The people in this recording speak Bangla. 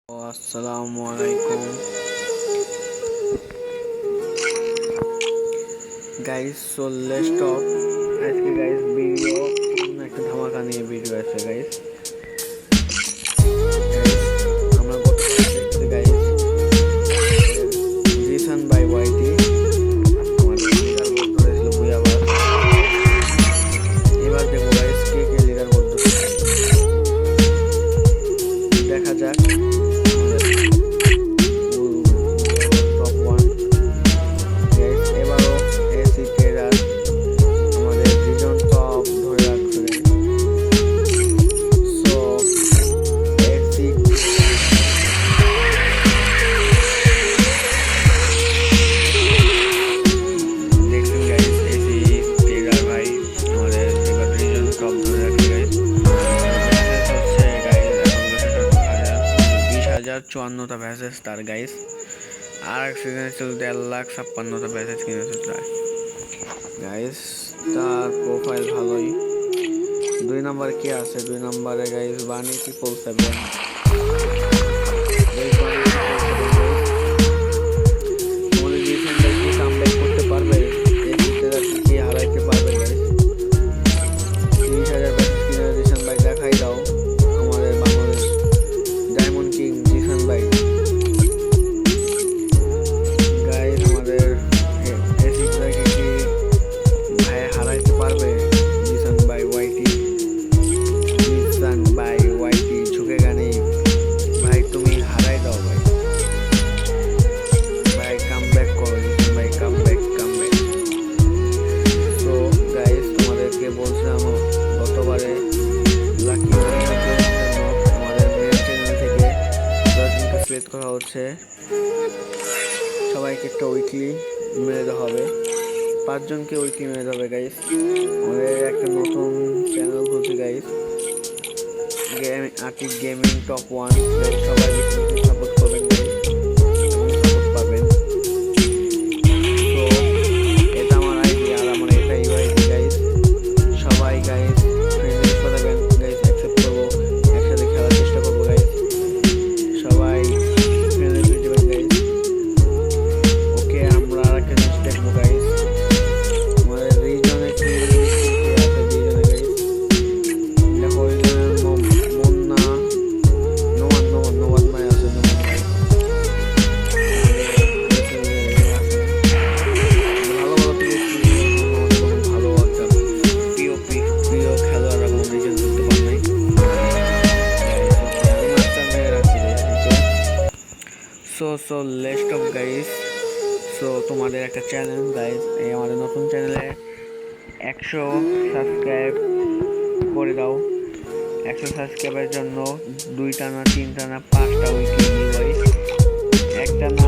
আসসালামু আলাইকুম গাইস। সো লেটস টক আজকে গাইস ভিডিও একটা ধামাকা নিয়ে ভিডিও আছে গাইস। আমরা গতকাল দেখছি গাইস জিসান বাই ওয়াইটি আমাদের লিডার বোর্ড ধরেছিল বুয়াবার। এবার দেখো গাইস কে কে লিডার বোর্ড ধরেছে, দেখা যাক। চুয়ান্নটা ভ্যাসেস তার গাইস, আর এক সিজনে ছিল 1,56,000 ভ্যাসেস কিনেছে তার গাইস। তার প্রোফাইল ভালোই। 2 নম্বরে কে আছে? 2 নম্বরে গাইস বানি 777। কামব্যাক করতে পারবে, কি হারাইতে পারবে গাইস? 30,000 ভ্যাসেস কিনে জিসান ভাই দেখাই দাও আমাদের বাংলাদেশ ডায়মন্ড কিং জিসান ভাই। গাইস আমাদের এসিটাকে কি ভাই হারাইতে পারবে? জিসান ভাই ওয়াইটি, জিসান ভাই ওয়াইটি ঝুঁকেগা নেই ভাই, তুমি হারাই দাও ভাই। ভাই কামব্যাক করো জিসান ভাই, কামব্যাক। তো গাইস তোমাদেরকে বলছিলাম গতবারে লাকি আমাদের মেন চ্যানেল থেকে 10জনকে সিলেক্ট করা হচ্ছে, সবাইকে একটা উইকলি মেরে দেওয়া হবে, 5 জনকে উইকলি মেরে দেওয়া হবে গাইস। আমাদের একটা নতুন চ্যানেল খুলছে গাইস, আর্টিক গেমিং টপ 1। সবাই সাপোর্ট করবেন গাইস, সাপোর্ট পাবেন। তো এটা আমার আইডি আর আমার এটা ইউআইডি গাইস। সবাই গাইস ফ্রেন্ড রিকোয়েস্ট পাঠাবেন গাইস, অ্যাকসেপ্ট করবো, একসাথে খেলার চেষ্টা করবো গাইস। সবাই ফ্রেন্ড রিকোয়েস্ট দেবেন গাইস। ওকে, আমরা আরেকটা জিনিস দেখবো গাইস, আমাদের রিজনে কি আছে রিজনে গাইস। দেখো রিজনের মুন্না নোমান ভাই আছে, নোমান ভাই ভালো ভালো ভালো একটা প্রিয় খেলোয়াড়রা কোনো রিজন করতে পার নাই। So let's talk guys. So তোমাদের একটা চ্যানেল গাইস, এই আমাদের নতুন চ্যানেলে 100 সাবস্ক্রাইব করে দাও। 100 সাবস্ক্রাইবের জন্য 2টা না 3টা না 5টা উইকলি গাইস, একটা না